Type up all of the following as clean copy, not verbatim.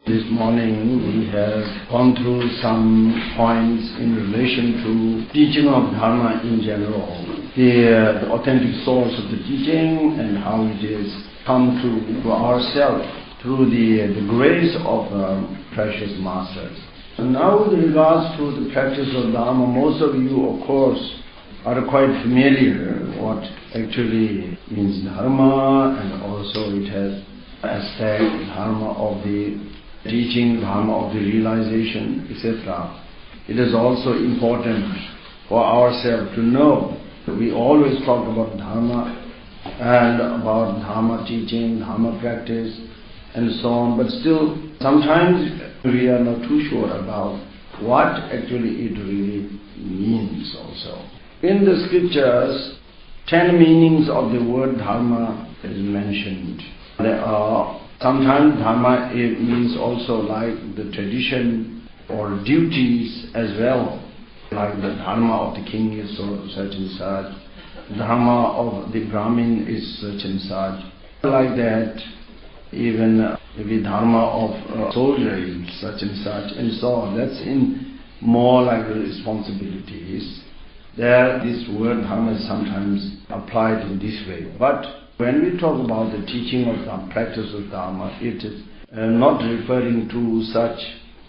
This morning we have gone through some points in relation to teaching of Dharma in general, the authentic source of the teaching and how it is come to ourselves through the grace of precious masters. And now with regards to the practice of Dharma, most of you of course are quite familiar what actually means Dharma, and also it has aspect Dharma of the teaching, Dharma of the realization, etc. It is also important for ourselves to know that we always talk about Dharma and about Dharma teaching, Dharma practice and so on, but still sometimes we are not too sure about what actually it really means also. In the scriptures, 10 meanings of the word Dharma is mentioned. There are sometimes Dharma it means also like the tradition or duties as well, like the Dharma of the king is such and such, Dharma of the Brahmin is such and such, like that. Even the Dharma of soldier is such and such, and so on. That's in more like the responsibilities. There, this word Dharma is sometimes applied in this way. But when we talk about the teaching of the practice of Dharma, it is not referring to such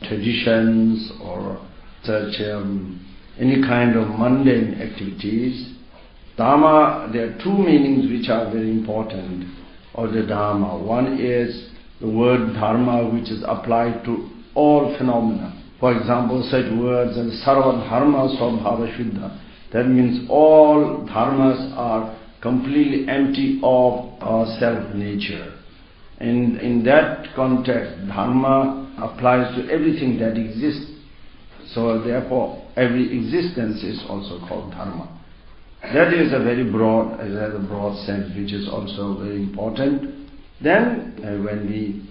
traditions or such any kind of mundane activities. Dharma, there are two meanings which are very important of the Dharma. One is the word Dharma, which is applied to all phenomena. For example, such words as Sarva Dharma Swabhava Shuddha. That means all dharmas are completely empty of self-nature. And in that context, Dharma applies to everything that exists. So therefore, every existence is also called Dharma. That is a very broad, sense, which is also very important. Then,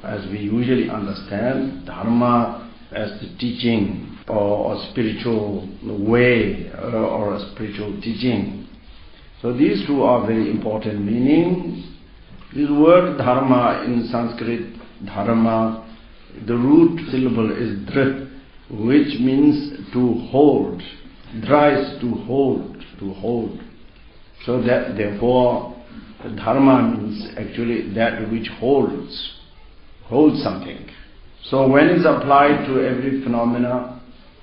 as we usually understand, Dharma as the teaching or a spiritual way or a spiritual teaching. So these two are very important meanings. This word Dharma in Sanskrit, Dharma, the root syllable is dhr, which means to hold. Dra is to hold. So that therefore the Dharma means actually that which holds something. So when it's applied to every phenomena,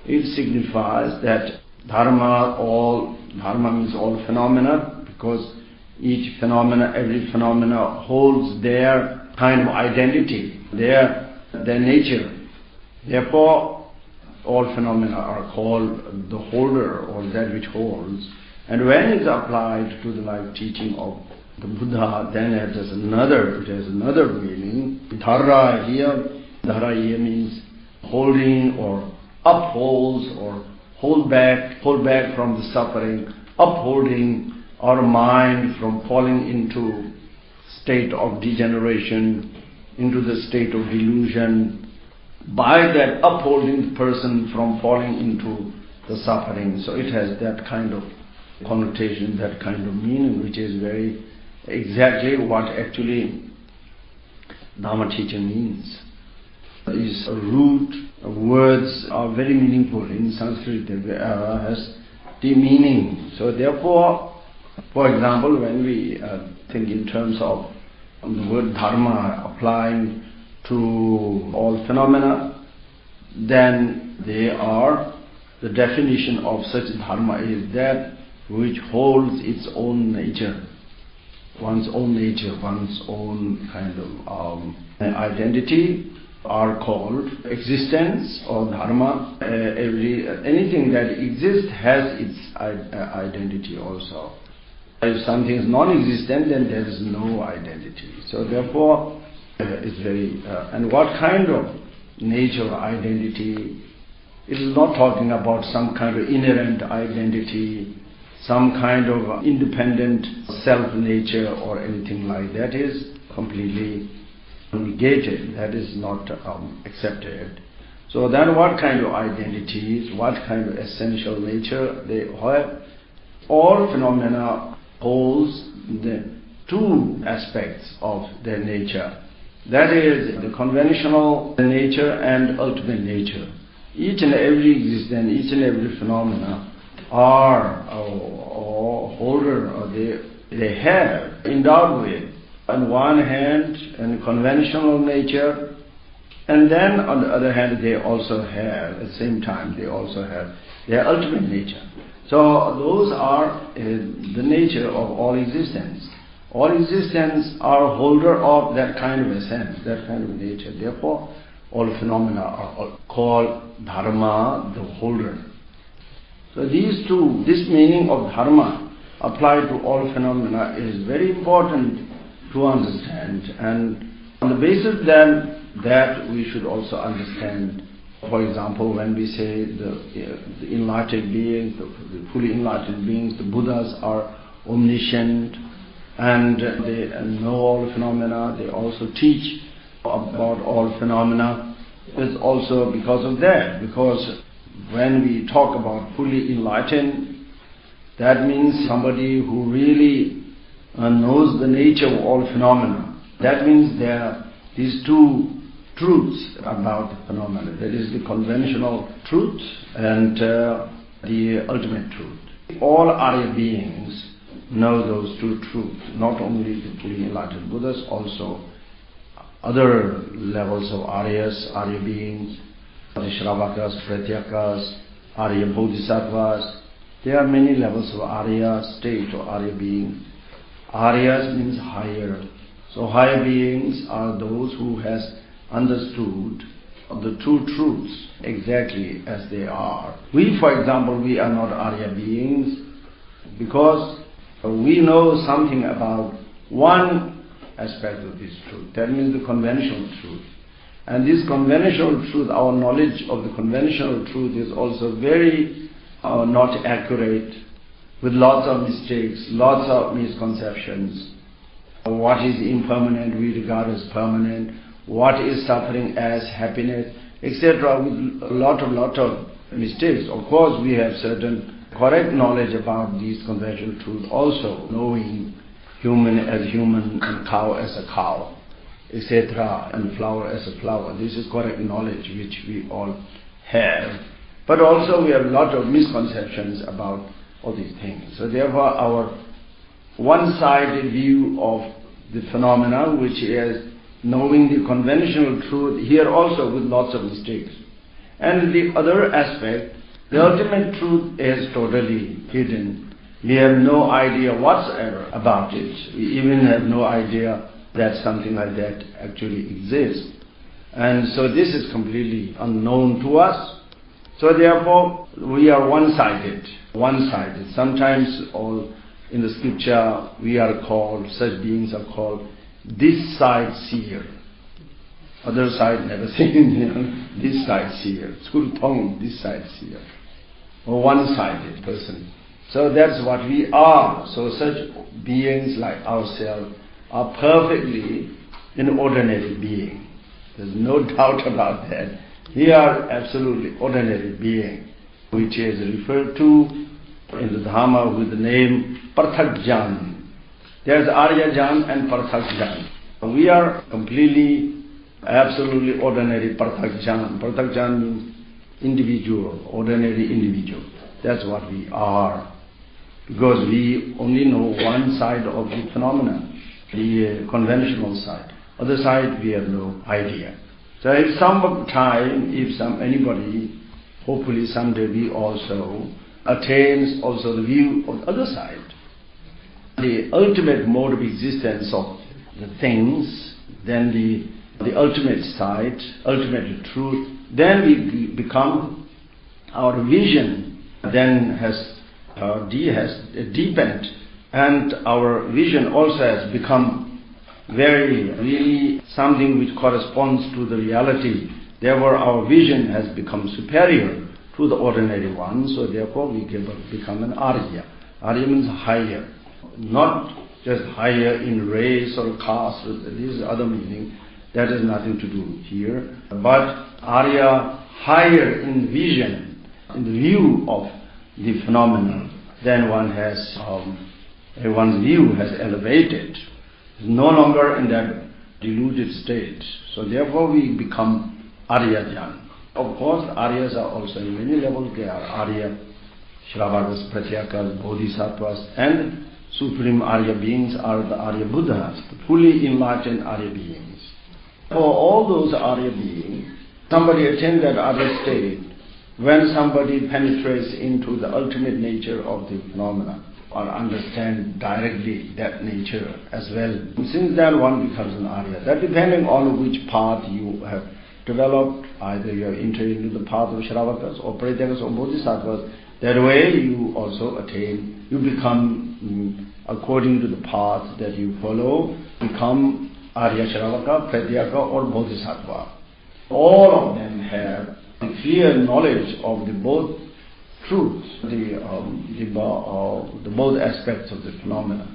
it signifies that Dharma means all phenomena, because each phenomena, every phenomena holds their kind of identity, their nature. Therefore, all phenomena are called the holder or that which holds. And when it's applied to the like teaching of the Buddha, then it has another meaning. Dhara here means holding or upholds or hold back from the suffering, upholding our mind from falling into state of degeneration, into the state of delusion, by that upholding the person from falling into the suffering. So it has that kind of connotation, that kind of meaning, which is very exactly what actually Dharma teaching means. These root words are very meaningful. In Sanskrit has the meaning. So therefore, for example, when we think in terms of the word Dharma applying to all phenomena, then the definition of such Dharma is that which holds its own nature, one's own kind of identity, are called existence or Dharma. Anything that exists has its identity also. If something is non-existent, then there is no identity. So therefore, it's very... and what kind of nature or identity? It is not talking about some kind of inherent identity, some kind of independent self-nature or anything like that. Is completely negated. That is not accepted. So then what kind of identities, what kind of essential nature they have? All phenomena holds the two aspects of their nature. That is the conventional nature and ultimate nature. Each and every existence, each and every phenomena are or holder, or they have endowed with, on one hand, a conventional nature, and then on the other hand, they also have, at the same time, they also have their ultimate nature. So those are the nature of all existence. All existence are holder of that kind of essence, that kind of nature. Therefore, all phenomena are called Dharma, the holder. So these two, this meaning of Dharma applied to all phenomena is very important to understand. And on the basis then that we should also understand, for example, when we say the enlightened beings, the fully enlightened beings, the Buddhas are omniscient, and they know all phenomena, they also teach about all phenomena. It's also because of that, because when we talk about fully enlightened, that means somebody who really knows the nature of all phenomena. That means there are these two truths about the phenomena. That is the conventional truth and the ultimate truth. All Arya beings know those two truths, not only the fully enlightened Buddhas, also other levels of Aryas, Arya beings, the Shravakas, Pratyakas, Arya Bodhisattvas. There are many levels of Arya state or Arya being. Aryas means higher. So higher beings are those who has understood the two truths exactly as they are. We, for example, we are not Arya beings because we know something about one aspect of this truth. That means the conventional truth. And this conventional truth, our knowledge of the conventional truth is also very not accurate, with lots of mistakes, lots of misconceptions. What is impermanent we regard as permanent, what is suffering as happiness, etc. with a lot of mistakes. Of course we have certain correct knowledge about these conventional truths also, knowing human as human and cow as a cow, etc. and flower as a flower. This is correct knowledge which we all have. But also we have a lot of misconceptions about all these things. So therefore our one-sided view of the phenomena, which is knowing the conventional truth, here also with lots of mistakes. And the other aspect, the ultimate truth is totally hidden. We have no idea whatsoever about it. We even have no idea that something like that actually exists. And so this is completely unknown to us. So therefore we are one-sided. Sometimes all in the scripture we are called, such beings are called this side seer. Other side never seen, this side seer. Skurpong, this side seer. Or one-sided person. So that's what we are. So such beings like ourselves are perfectly an ordinary being. There's no doubt about that. We are absolutely ordinary being, which is referred to in the Dharma with the name Parthakjan. There's Arya-jan and Parthakjan. We are completely, absolutely ordinary Parthakjan. Parthakjan means individual, ordinary individual. That's what we are. Because we only know one side of the phenomena, the conventional side. Other side we have no idea. So if anybody, hopefully someday we also attains also the view of the other side, the ultimate mode of existence of the things, then the ultimate side, ultimate truth, then we become, our vision then has deepened, and our vision also has become really something which corresponds to the reality. Therefore our vision has become superior to the ordinary one, so therefore we become an Arya. Arya means higher, not just higher in race or caste. This is other meaning. That has nothing to do here. But Arya higher in vision, in the view of the phenomenon, then one's view has elevated. It's no longer in that deluded state. So therefore we become Arya-Jnana. Of course, Aryas are also in many levels. They are Arya, Shravakas, Pratyakas, Bodhisattvas, and Supreme Arya beings are the Arya Buddhas, the fully enlightened Arya beings. For all those Arya beings, somebody attains that Arya state when somebody penetrates into the ultimate nature of the phenomena or understand directly that nature as well. Since then one becomes an Arya. That depending on which path you have developed, either you have entered into the path of Shravakas or Pratyakas or Bodhisattvas, that way you also attain, you become, according to the path that you follow, become Arya Shravaka, Pratyaka or Bodhisattva. All of them have a clear knowledge of the both truths, the both aspects of the phenomena.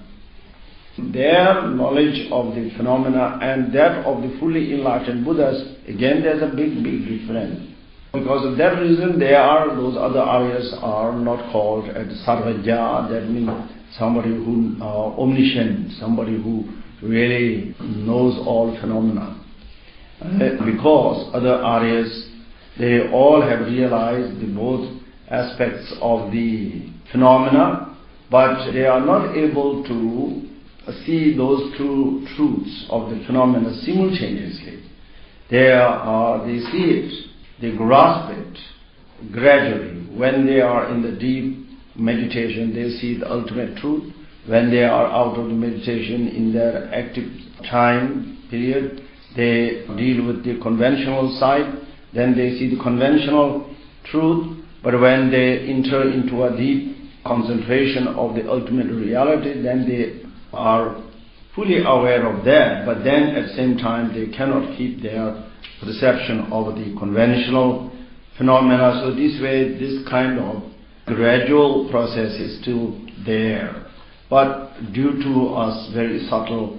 Their knowledge of the phenomena and that of the fully enlightened Buddhas, again there's a big difference. Because of that reason, those other Aryas are not called as Sarvajya, that means somebody who omniscient, somebody who really knows all phenomena. Because other Aryas, they all have realized the both aspects of the phenomena, but they are not able to see those two truths of the phenomena simultaneously. They see it, they grasp it gradually. When they are in the deep meditation, they see the ultimate truth. When they are out of the meditation, in their active time period, they deal with the conventional side, then they see the conventional truth. But when they enter into a deep concentration of the ultimate reality, then they are fully aware of that, but then at the same time they cannot keep their perception of the conventional phenomena. So this way, this kind of gradual process is still there. But due to us very subtle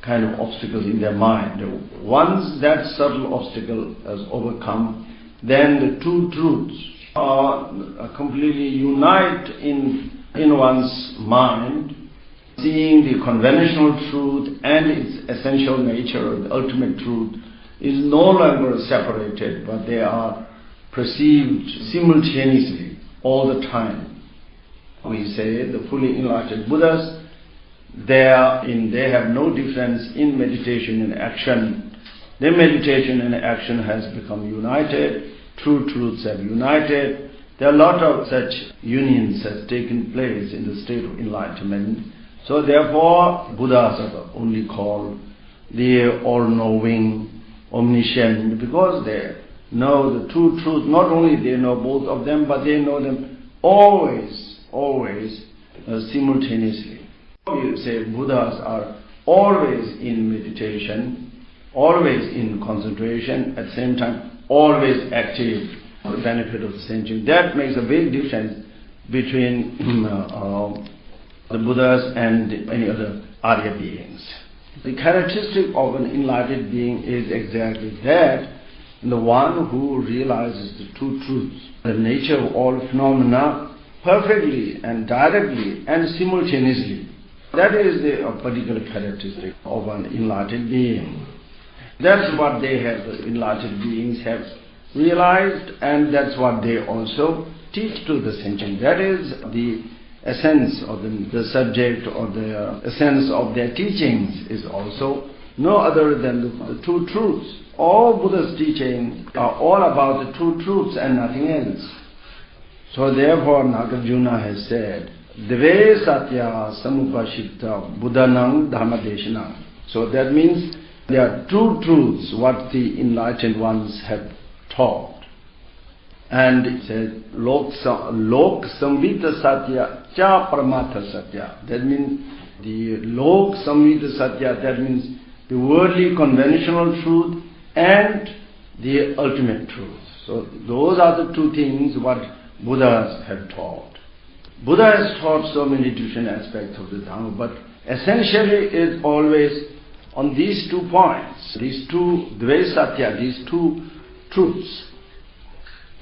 kind of obstacles in their mind, once that subtle obstacle is overcome, then the two truths are completely unite in one's mind, seeing the conventional truth and its essential nature, the ultimate truth, is no longer separated, but they are perceived simultaneously all the time. We say the fully enlightened Buddhas, they have no difference in meditation and action. Their meditation and action has become united, true truths have united. There are a lot of such unions has taken place in the state of enlightenment. So therefore, Buddhas are only called the all-knowing, omniscient, because they know the true truth. Not only they know both of them, but they know them always simultaneously. You say Buddhas are always in meditation, always in concentration, at the same time always active for the benefit of the sentient. That makes a big difference between the Buddhas and any other Arya beings. The characteristic of an enlightened being is exactly that, the one who realizes the two truths, the nature of all phenomena perfectly and directly and simultaneously. That is a particular characteristic of an enlightened being. That's what they have, the enlightened beings have realized, and that's what they also teach to the sentient. That is the essence of the subject or the essence of their teachings, is also no other than the two truths. All Buddha's teachings are all about the two truths and nothing else. So therefore Nagarjuna has said, Dve Satya Samupashita Buddhanang Dharma Deshanang. So that means there are two truths what the enlightened ones have taught. And it says, Lok Samvita Satya Cha Paramatha Satya. That means the Lok Samvita Satya, that means the worldly conventional truth and the ultimate truth. So those are the two things what Buddhas have taught. Buddha has taught so many different aspects of the Dharma, but essentially it is always on these 2 points, these two Dve Satya, these two truths.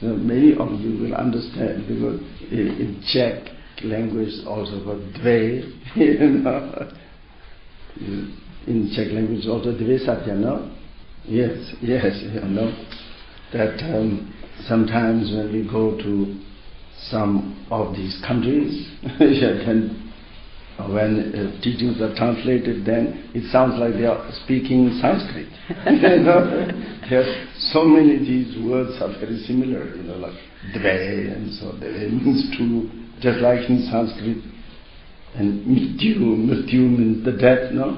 Many of you will understand, because in Czech language also for Dve, in Czech language also Dve Satya, no? Yes, you know. That sometimes when we go to some of these countries, then when teachings are translated, then it sounds like they are speaking Sanskrit. You know, there's so many these words are very similar, you know, like Dve, and so Dve means two, just like in Sanskrit. And Mrityu means the death, no?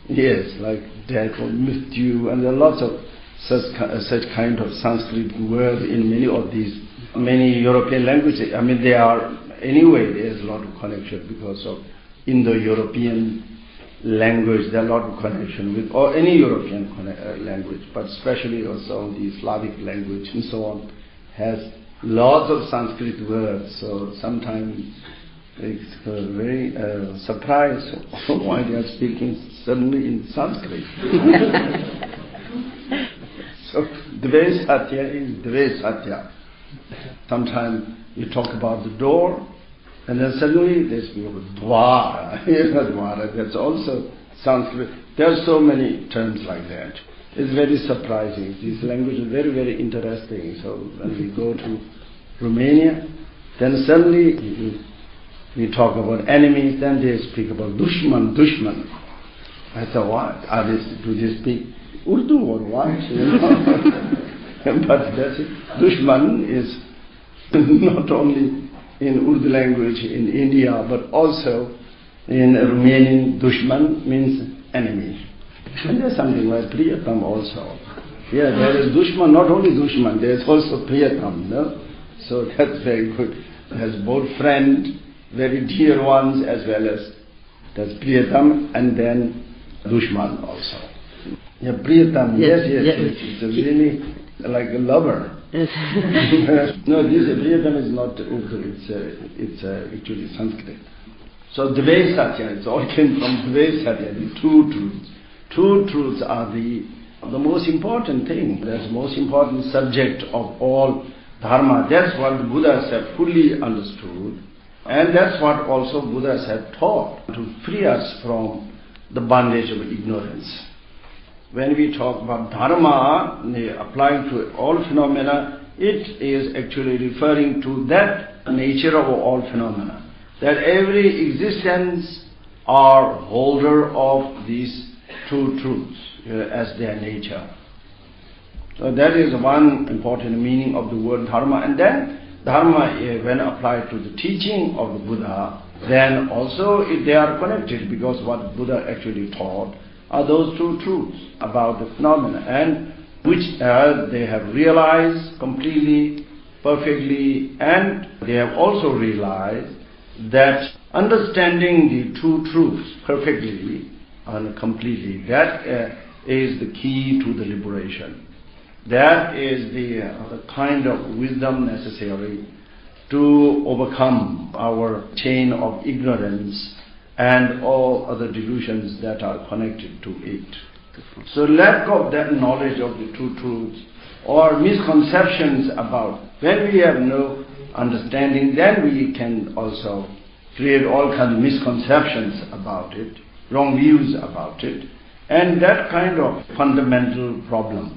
Yes, like death or Mrityu, and there are lots of such kind of Sanskrit words in many European languages. I mean, they are, anyway, there's a lot of connection because of Indo-European language, there are a lot of connection with, or any European language, but especially also the Slavic language and so on, has lots of Sanskrit words, so sometimes it's very surprised why they are speaking suddenly in Sanskrit. So Dve Satya is Dve Satya. Sometimes you talk about the door, and then suddenly they speak of Dwara. Dwara, that's also Sanskrit. There are so many terms like that. It's very surprising. This language is very, very interesting. So when we go to Romania, then suddenly we talk about enemies, then they speak about Dushman. I thought, what? Do they speak Urdu or what? You know? But that's it. Dushman is not only in Urdu language in India, but also in Romanian. Dushman means enemy. And there's something like Priyatam also. Yeah, there is Dushman, not only Dushman, there's also Priyatam, no? So that's very good. There's both friend, very dear ones, as well as there's Priyatam and then Dushman also. Yeah, Priyatam, yes. It's really like a lover. No, this Priyatam is not Urdu, it's actually Sanskrit. So Dve Satya, it's all came from Dve Satya, the two truths. Two truths are the most important thing. That's the most important subject of all Dharma. That's what the Buddhas have fully understood. And that's what also Buddhas have taught, to free us from the bondage of ignorance. When we talk about Dharma, applying to all phenomena, it is actually referring to that nature of all phenomena. That every existence are holder of these two truths as their nature. So that is one important meaning of the word Dharma. And then Dharma, when applied to the teaching of the Buddha, then also they are connected, because what Buddha actually taught are those two truths about the phenomena, and which they have realized completely, perfectly, and they have also realized that understanding the two truths perfectly and completely, that is the key to the liberation. That is the kind of wisdom necessary to overcome our chain of ignorance and all other delusions that are connected to it. So lack of that knowledge of the two truths, or misconceptions about, when we have no understanding, then we can also create all kinds of misconceptions about it, wrong views about it, and that kind of fundamental problem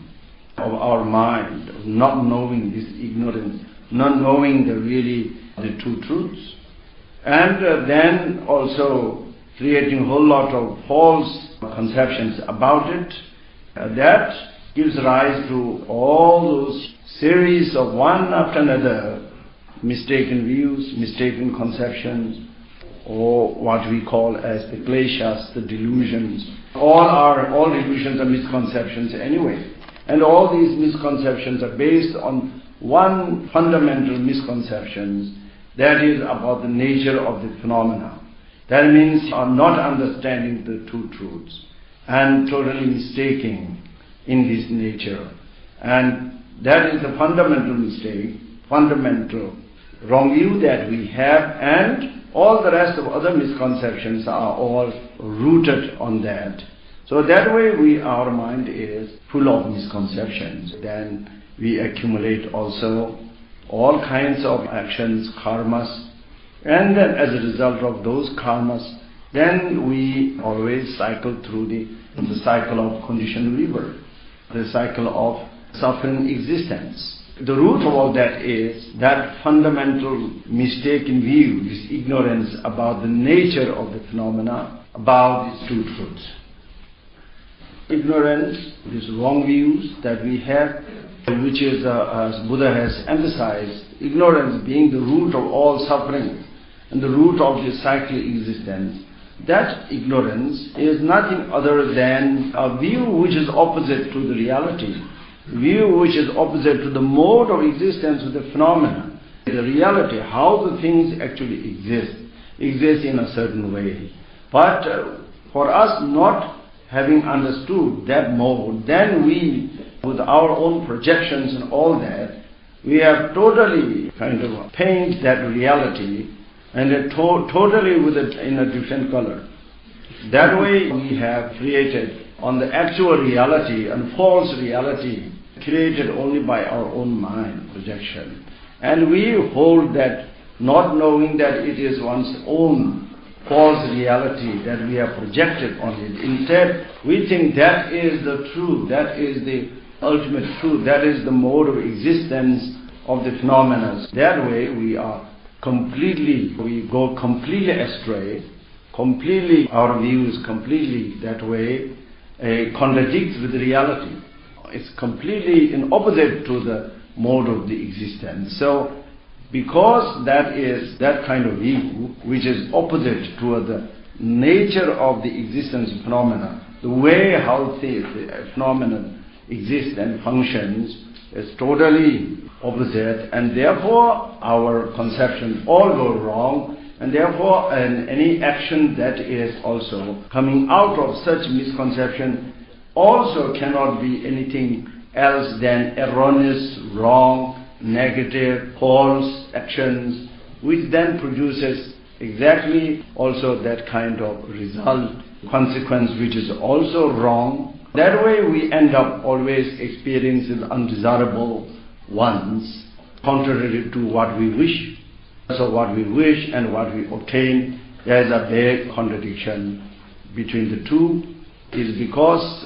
of our mind, of not knowing this ignorance, not knowing the two truths, and then also creating a whole lot of false conceptions about it, that gives rise to all those series of one after another mistaken views, mistaken conceptions, or what we call as the kleshas, the delusions. All delusions are misconceptions anyway. And all these misconceptions are based on one fundamental misconception, that is about the nature of the phenomena. That means are not understanding the two truths and totally mistaking in this nature. And that is the fundamental mistake, fundamental wrong view that we have, and all the rest of other misconceptions are all rooted on that. So that way our mind is full of misconceptions. Then we accumulate also all kinds of actions, karmas, and then as a result of those karmas, then we always cycle through the cycle of conditioned rebirth, the cycle of suffering existence. The root of all that is that fundamental mistaken view, this ignorance about the nature of the phenomena, about these two truths. Ignorance, these wrong views that we have, which is, as Buddha has emphasized, ignorance being the root of all suffering and the root of the cyclic existence. That ignorance is nothing other than a view which is opposite to the reality, view which is opposite to the mode of existence of the phenomena. The reality, how the things actually exist in a certain way. But for us not having understood that mode, then we, with our own projections and all that, we have totally kind of painted that reality and totally with it in a different color. That way we have created on the actual reality and false reality created only by our own mind projection. And we hold that, not knowing that it is one's own false reality that we have projected on it. Instead, we think that is the truth, that is the ultimate truth, that is the mode of existence of the phenomena. That way we go completely astray, completely, our view is completely that way, contradicts with reality. It's completely in opposite to the mode of the existence. So, because that is that kind of view, which is opposite to the nature of the existence of phenomena, the way how the phenomenon exists and functions is totally opposite, and therefore our conceptions all go wrong, and therefore any action that is also coming out of such misconception also cannot be anything else than erroneous, wrong, negative, false actions, which then produces exactly also that kind of result, consequence which is also wrong. That way we end up always experiencing undesirable ones, contrary to what we wish. So what we wish and what we obtain, there is a big contradiction between the two, is because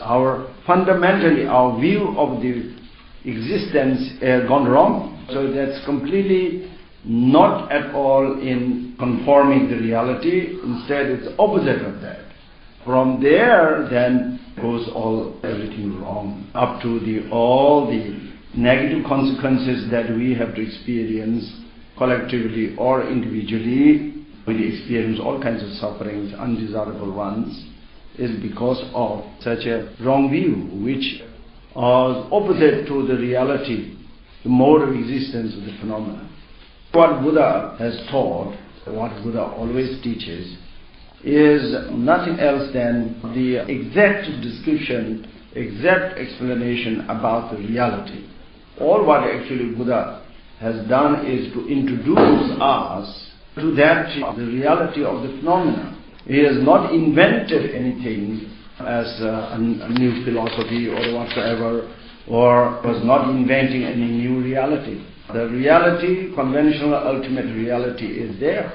fundamentally our view of the existence has gone wrong. So that's completely not at all in conforming the reality. Instead, it's opposite of that. From there, then goes everything wrong, up to all the negative consequences that we have to experience collectively or individually. We experience all kinds of sufferings, undesirable ones, is because of such a wrong view, which are opposite to the reality, the mode of existence of the phenomena. What Buddha has taught, what Buddha always teaches, is nothing else than the exact description, exact explanation about the reality. All what actually Buddha has done is to introduce us to that, the reality of the phenomena. He has not invented anything as a new philosophy or whatsoever, or was not inventing any new reality. The reality, conventional ultimate reality is there,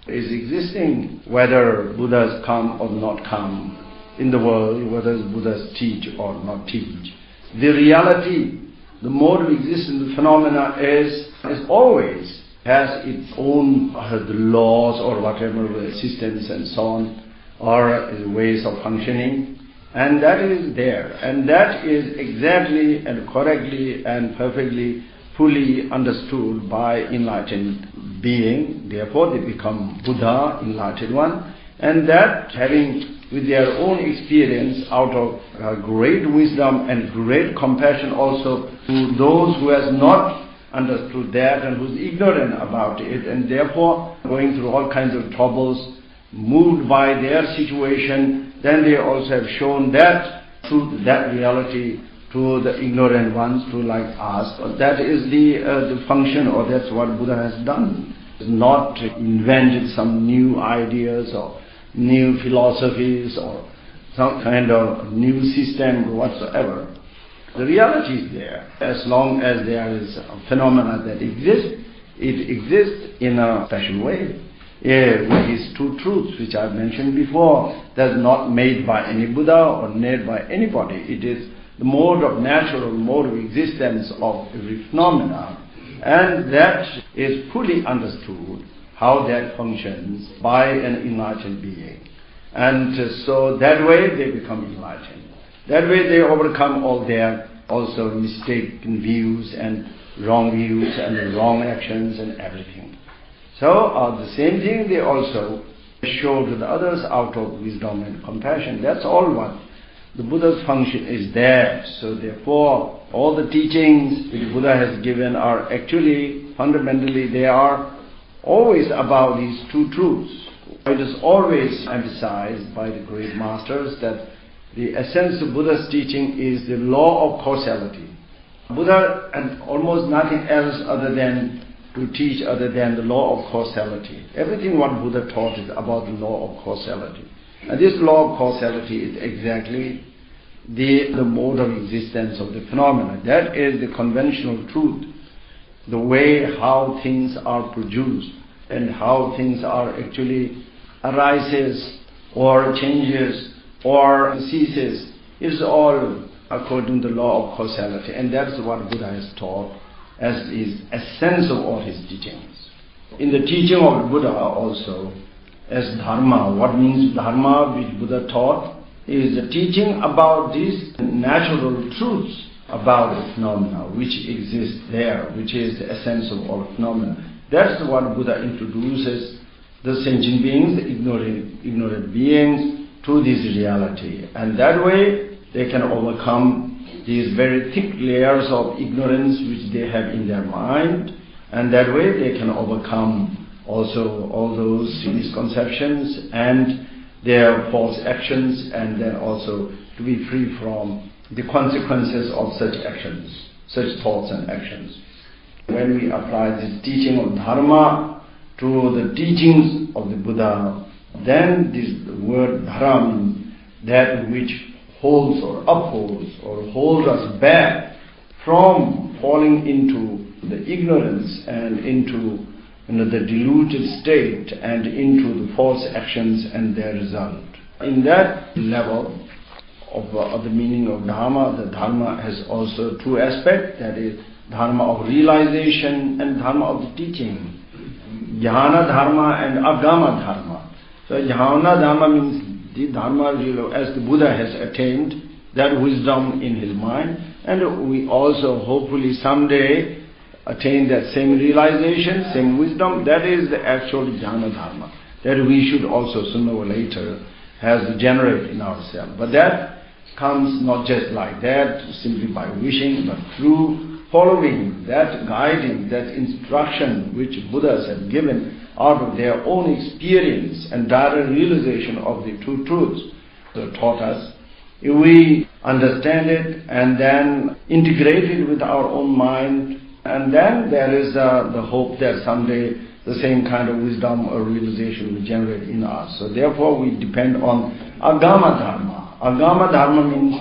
is existing, whether Buddhas come or not come in the world, whether Buddhas teach or not teach. The reality, the mode of existence, the phenomena is always has its own the laws or whatever systems and so on, or ways of functioning, and that is there, and that is exactly and correctly and perfectly fully understood by enlightened being. Therefore they become Buddha, enlightened one, and that having with their own experience out of great wisdom and great compassion also to those who has not understood that and who's ignorant about it, and therefore going through all kinds of troubles, moved by their situation, then they also have shown that truth, that reality to the ignorant ones, to like us. That is the function, or that's what Buddha has done. Not invented some new ideas or new philosophies or some kind of new system whatsoever. The reality is there. As long as there is a phenomena that exists, it exists in a special way. with these two truths which I mentioned before, that's not made by any Buddha or made by anybody. It is the natural mode of existence of every phenomena, and that is fully understood how that functions by an enlightened being. And so that way they become enlightened. That way they overcome all their also mistaken views and wrong views and wrong actions and everything. So the same thing they also show to the others out of wisdom and compassion. That's all what the Buddha's function is there. So therefore all the teachings which Buddha has given are actually fundamentally they are always about these two truths. It is always emphasized by the great masters that the essence of Buddha's teaching is the law of causality. Buddha and almost nothing else other than to teach other than the law of causality. Everything what Buddha taught is about the law of causality. And this law of causality is exactly the mode of existence of the phenomena. That is the conventional truth, the way how things are produced and how things are actually arises or changes or ceases. Is all according to the law of causality, and that's what Buddha has taught as his essence of all his teachings. In the teaching of Buddha also, as Dharma, what means Dharma which Buddha taught is the teaching about these natural truths about the phenomena which exist there, which is the essence of all phenomena. That's what Buddha introduces the sentient beings, the ignorant beings to this reality. And that way they can overcome these very thick layers of ignorance which they have in their mind, and that way they can overcome also all those misconceptions and their false actions, and then also to be free from the consequences of such actions, such thoughts and actions. When we apply this teaching of Dharma to the teachings of the Buddha, then this word Dharma means that which holds or upholds or holds us back from falling into the ignorance and into the deluded state and into the false actions and their result. In that level of the meaning of Dharma, the Dharma has also two aspects, that is Dharma of realization and Dharma of the teaching. Jnana Dharma and Agama Dharma. So Jnana Dharma means the Dharma as the Buddha has attained that wisdom in his mind, and we also hopefully someday attain that same realization, same wisdom. That is the actual Jnana Dharma that we should also sooner or later has to generate in ourselves. But that comes not just like that, simply by wishing, but through following that guiding, that instruction which Buddhas have given out of their own experience and direct realization of the two truths that taught us. If we understand it and then integrate it with our own mind, and then there is the hope that someday the same kind of wisdom or realization will generate in us. So therefore we depend on Agama Dharma. Agama Dharma means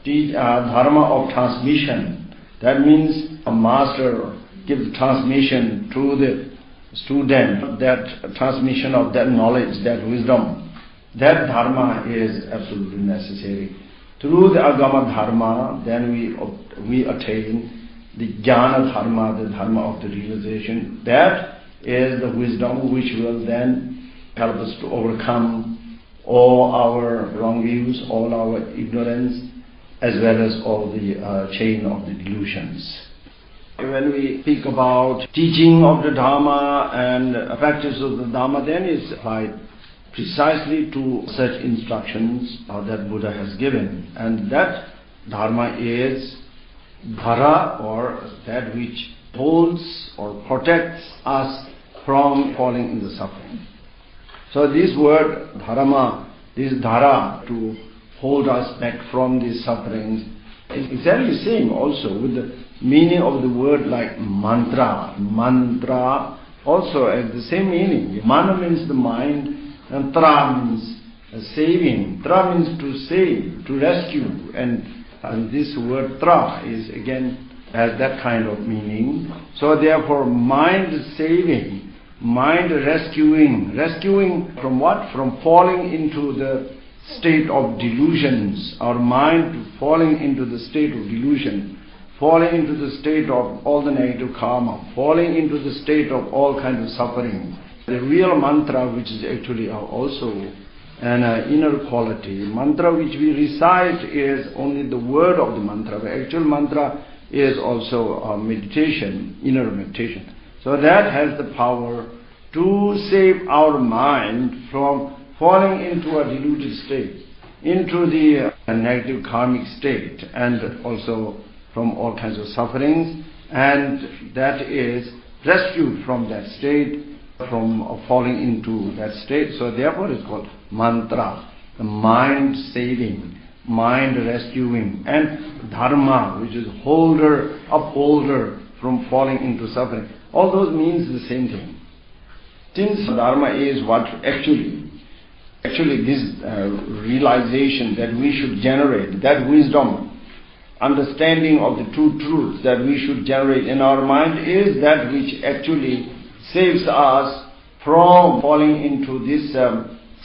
the Dharma of transmission. That means a master gives transmission to the student, that transmission of that knowledge, that wisdom. That Dharma is absolutely necessary. Through the Agama Dharma, then we attain the Jnana Dharma, the Dharma of the realization. That is the wisdom which will then help us to overcome all our wrong views, all our ignorance, as well as all the chain of the delusions. When we speak about teaching of the Dharma and practice of the Dharma, then it's applied precisely to such instructions that Buddha has given. And that Dharma is Dhara, or that which holds or protects us from falling in the suffering. So this word Dharma, this Dhara, to hold us back from these sufferings, is exactly the same also with the meaning of the word like mantra. Mantra also has the same meaning. Mana means the mind, and tra means saving. Tra means to save, to rescue, and this word tra is again has that kind of meaning. So therefore mind saving mind rescuing. Rescuing from what? From falling into the state of delusions. Our mind falling into the state of delusion, falling into the state of all the negative karma, falling into the state of all kinds of suffering. The real mantra, which is actually also an inner quality. Mantra which we recite is only the word of the mantra. The actual mantra is also a meditation, inner meditation. So that has the power to save our mind from falling into a deluded state, into the negative karmic state, and also from all kinds of sufferings, and that is rescued from that state, from falling into that state. So therefore it's called mantra, the mind saving, mind rescuing, and dharma, which is holder, upholder from falling into suffering. All those means the same thing. Since dharma is what actually this realization that we should generate, that wisdom, understanding of the two truths that we should generate in our mind is that which actually saves us from falling into this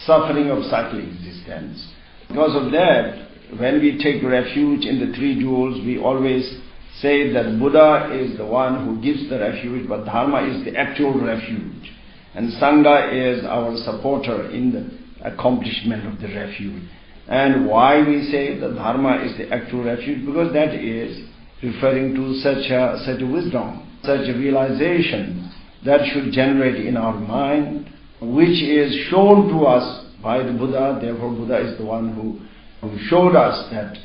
suffering of cyclic existence. Because of that, when we take refuge in the three jewels, we always say that Buddha is the one who gives the refuge, but Dharma is the actual refuge. And Sangha is our supporter in the accomplishment of the refuge. And why we say that Dharma is the actual refuge? Because that is referring to such a wisdom, such a realization that should generate in our mind, which is shown to us by the Buddha. Therefore Buddha is the one who showed us that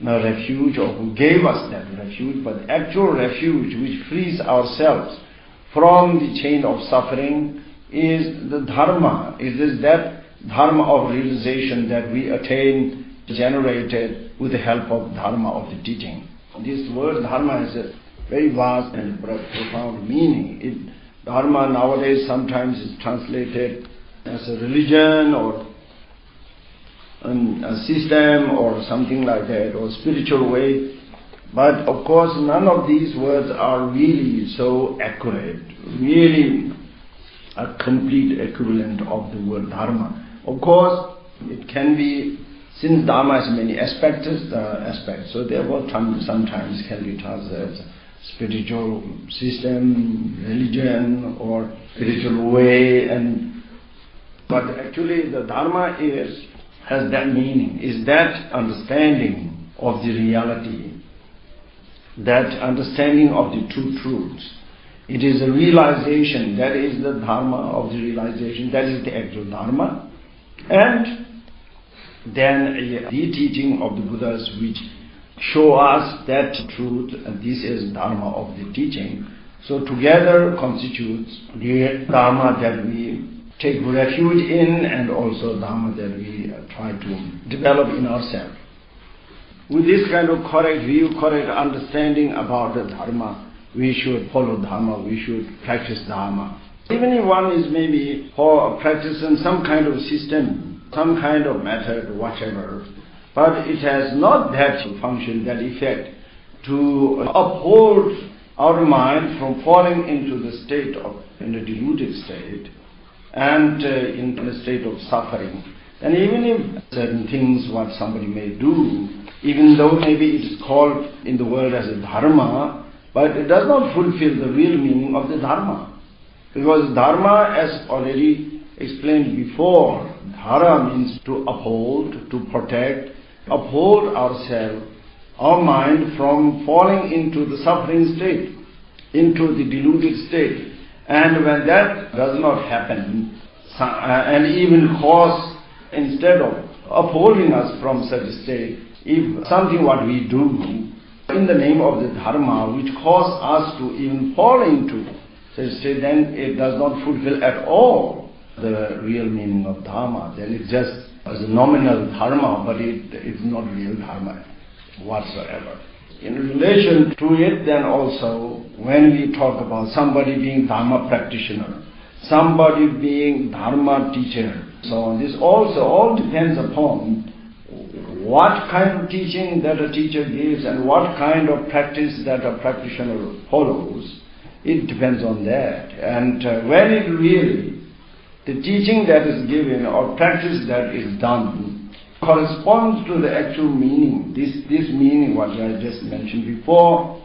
refuge, or who gave us that refuge. But the actual refuge which frees ourselves from the chain of suffering is the Dharma. It is that Dharma of realization that we attain, generated with the help of Dharma of the teaching. This word Dharma has a very vast and profound meaning. Dharma nowadays sometimes is translated as a religion or a system or something like that, or spiritual way. But of course none of these words are really so accurate, really a complete equivalent of the word Dharma. Of course it can be, since Dharma has many aspects, so therefore sometimes can be translated as spiritual system, religion, or spiritual way, but actually the Dharma has that meaning, is that understanding of the reality, that understanding of the two truths. It is a realization, that is the Dharma of the realization, that is the actual Dharma. And then the teaching of the Buddhas which show us that truth, and this is Dharma of the teaching. So together constitutes the Dharma that we take refuge in, and also Dharma that we try to develop in ourselves. With this kind of correct view, correct understanding about the Dharma, we should follow Dharma, we should practice Dharma. Even if one is maybe practicing some kind of system, some kind of method, whatever, but it has not that function, that effect, to uphold our mind from falling into the state of, in a deluded state, and in a state of suffering. And even if certain things what somebody may do, even though maybe it is called in the world as a Dharma, but it does not fulfill the real meaning of the Dharma. Because Dharma, as already explained before, Dhara means to uphold, to protect, uphold ourselves, our mind from falling into the suffering state, into the deluded state. And when that does not happen, and even cause, instead of upholding us from such a state, if something what we do in the name of the Dharma which cause us to even fall into such a state, then it does not fulfill at all the real meaning of Dharma. Then it just is a nominal Dharma, but it is not real Dharma whatsoever. In relation to it, then also, when we talk about somebody being Dharma practitioner, somebody being Dharma teacher, so on, this also all depends upon what kind of teaching that a teacher gives and what kind of practice that a practitioner follows. It depends on that. And when it really, the teaching that is given or practice that is done corresponds to the actual meaning, this meaning what I just mentioned before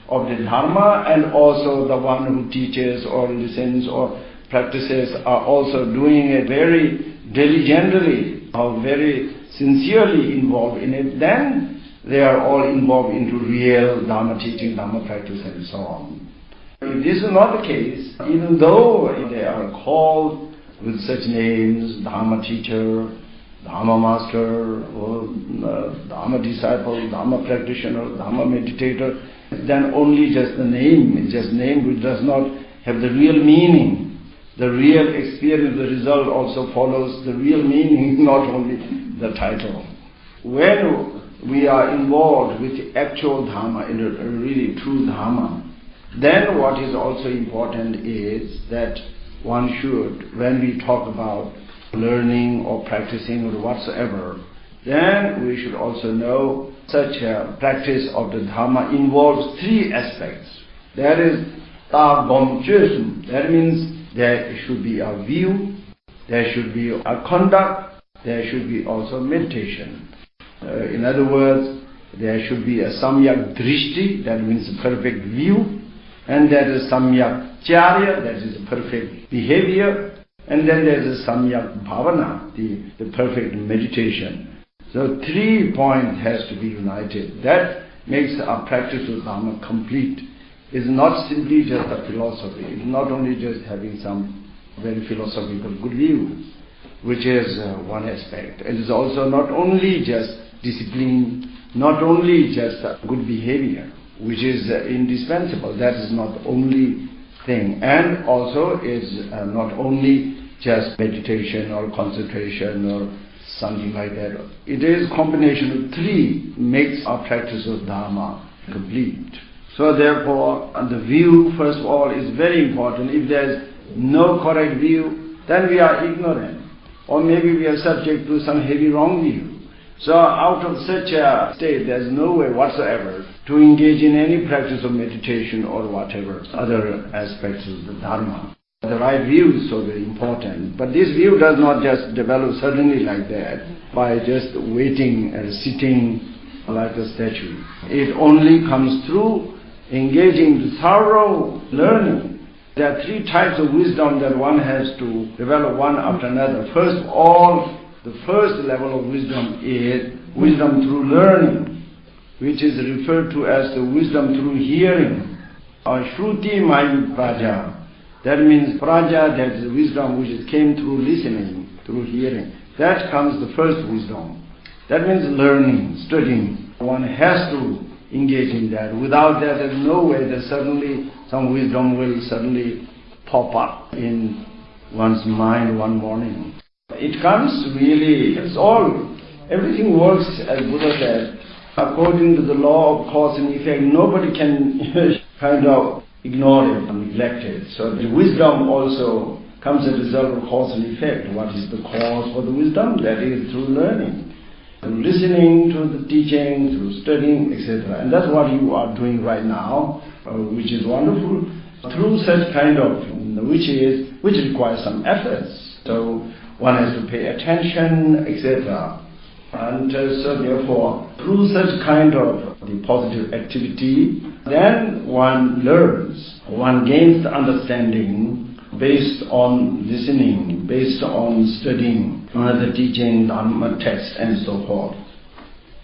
of the Dharma, and also the one who teaches or listens or practices are also doing it very diligently or very sincerely involved in it, then they are all involved into real Dharma teaching, Dharma practice and so on. If this is not the case, even though they are called with such names, Dharma teacher, Dharma master, or Dharma disciple, Dharma practitioner, Dharma meditator, then only just the name, it's just name which does not have the real meaning. The real experience, the result also follows the real meaning, not only the title. When we are involved with the actual Dharma, in a really true Dharma, then what is also important is that one should, when we talk about learning or practicing or whatsoever, then we should also know such a practice of the Dharma involves three aspects. That is Ta Bom Chösum. That means there should be a view, there should be a conduct, there should be also meditation. In other words, there should be a Samyak Drishti, that means a perfect view, and there is Samyak Charya, that is a perfect behavior, and then there is a Samyak Bhavana, the perfect meditation. So 3 points has to be united. That makes our practice of Dharma complete. It's not simply just a philosophy. It's not only just having some very philosophical good view, which is one aspect. It is also not only just discipline, not only just good behavior, which is indispensable. That is not the only thing. And also is not only just meditation or concentration or something like that. It is combination of three makes our practice of Dharma complete. So therefore, the view, first of all, is very important. If there is no correct view, then we are ignorant. Or maybe we are subject to some heavy wrong view. So out of such a state, there is no way whatsoever to engage in any practice of meditation or whatever other aspects of the Dharma. The right view is so very important. But this view does not just develop suddenly like that, by just waiting and sitting like a statue. It only comes through engaging thorough learning. There are three types of wisdom that one has to develop one after another. First of all, the first level of wisdom is wisdom through learning, which is referred to as the wisdom through hearing, or Shruti Mayu Praja. That means Praja, that is wisdom which came through listening, through hearing. That comes the first wisdom. That means learning, studying. One has to engage in that. Without that, there is no way that suddenly some wisdom will suddenly pop up in one's mind one morning. It comes really, it's all, everything works as Buddha said, according to the law of cause and effect. Nobody can kind of ignore it and neglect it. So the wisdom also comes as a result of cause and effect. What is the cause for the wisdom? That is through learning, through listening to the teaching, through studying, etc. And that's what you are doing right now, which is wonderful. Through such kind of, which requires some efforts. So one has to pay attention, etc. And so therefore, through such kind of the positive activity, then one learns, one gains the understanding based on listening, based on studying the teaching, Dharma text and so forth.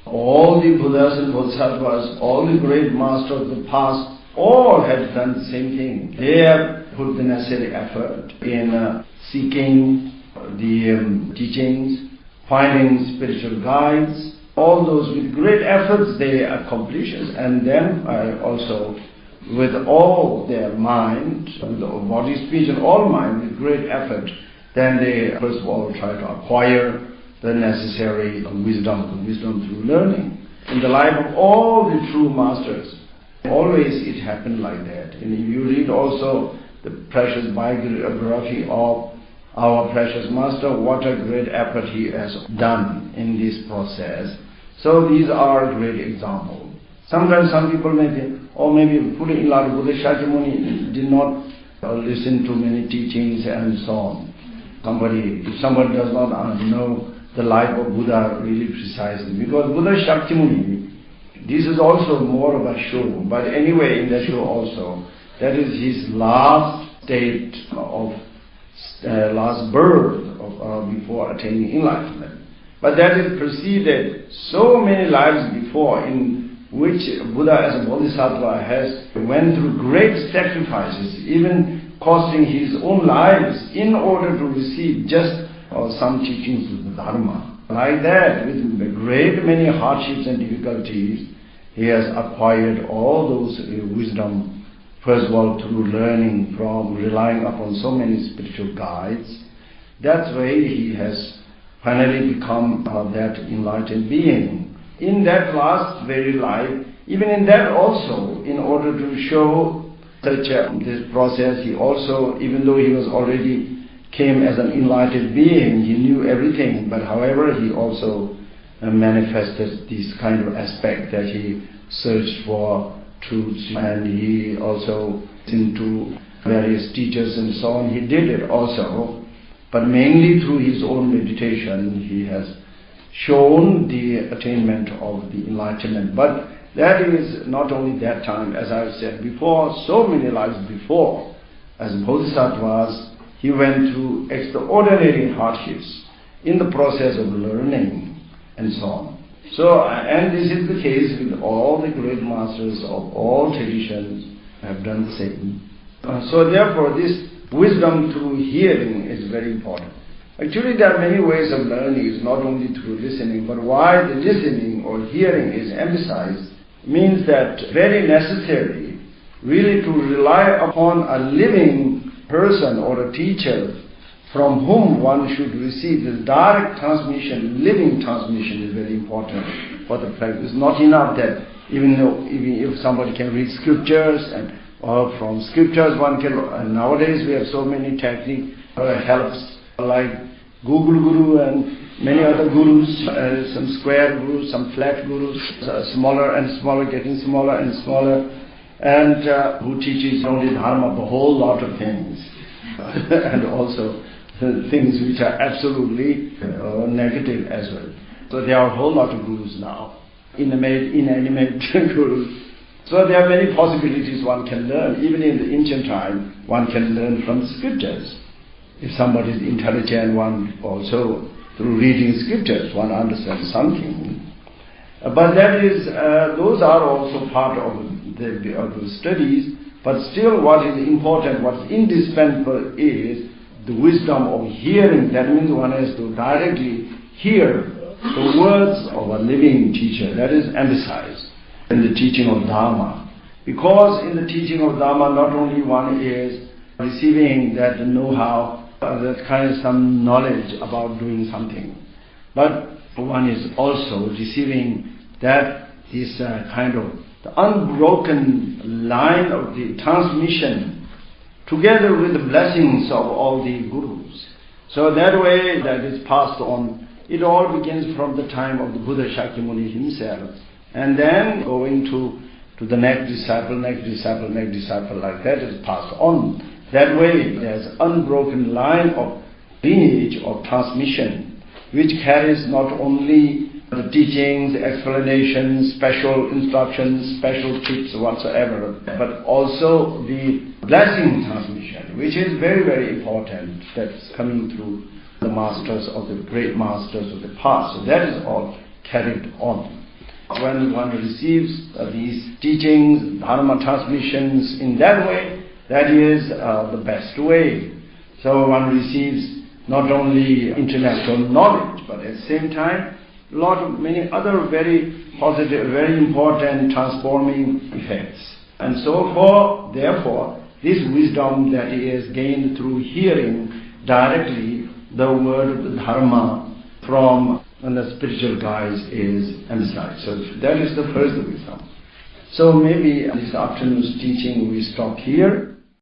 All the Buddhas and Bodhisattvas, all the great masters of the past, all had done the same thing. They have put the necessary effort in seeking the teachings, finding spiritual guides. All those with great efforts they accomplish, and then also with all their mind, with body, speech and all mind, with great effort, then they first of all try to acquire the necessary wisdom through learning. In the life of all the true masters, always it happened like that. And if you read also the precious biography of our precious master, what a great effort he has done in this process. So these are great examples. Sometimes some people may think, or maybe Buddha Shakyamuni did not listen to many teachings and so on. If somebody does not know the life of Buddha really precisely, because Buddha Shakyamuni, this is also more of a show, but anyway in the show also, that is his last state of last birth of, before attaining enlightenment. But that is preceded so many lives before, in which Buddha as a Bodhisattva has went through great sacrifices, even costing his own lives in order to receive just some teachings of the Dharma. Like that, with a great many hardships and difficulties, he has acquired all those wisdom, first of all through learning from relying upon so many spiritual guides. That's why he has finally become that enlightened being. In that last very life, even in that also, in order to show such this process, he also, even though he was already came as an enlightened being, he knew everything, but however he also manifested this kind of aspect that he searched for truths, and he also listened to various teachers and so on. He did it also, but mainly through his own meditation he has shown the attainment of the enlightenment. But that is not only that time, as I said before, so many lives before, as bodhisattvas, he went through extraordinary hardships in the process of learning and so on. So, and this is the case with all the great masters of all traditions have done the same. So therefore this wisdom through hearing is very important. Actually there are many ways of learning, it's not only through listening, but why the listening or hearing is emphasized means that very necessary really to rely upon a living person or a teacher from whom one should receive the direct transmission. Living transmission is very important for the practice. It's not enough that even if somebody can read scriptures or from scriptures one can, and nowadays we have so many techniques helps like Google Guru and many other gurus, some square gurus, some flat gurus, smaller and smaller, getting smaller and smaller, and who teaches only Dharma, a whole lot of things, and also things which are absolutely negative as well. So there are a whole lot of gurus now, inanimate gurus. So there are many possibilities one can learn. Even in the ancient time, one can learn from scriptures. If somebody is intelligent, one also, through reading scriptures, one understands something. But that is, those are also part of the studies, but still what is important, what is indispensable is the wisdom of hearing. That means one has to directly hear the words of a living teacher. That is emphasized in the teaching of Dharma. Because in the teaching of Dharma, not only one is receiving that know-how, that kind of some knowledge about doing something, but one is also receiving that this kind of the unbroken line of the transmission together with the blessings of all the gurus. So that way that is passed on. It all begins from the time of the Buddha Shakyamuni himself, and then going to the next disciple, like that is passed on. That way there's unbroken line of lineage of transmission, which carries not only the teachings, explanations, special instructions, special tips whatsoever, but also the blessing transmission, which is very, very important. That's coming through the masters of the great masters of the past. So that is all carried on. When one receives these teachings, Dharma transmissions in that way, that is the best way. So one receives not only intellectual knowledge, but at the same time, many other very positive, very important transforming effects. And so therefore, this wisdom that is gained through hearing directly the word of the Dharma from the spiritual guides is emphasized. So that is the first wisdom. So maybe this afternoon's teaching we stop here.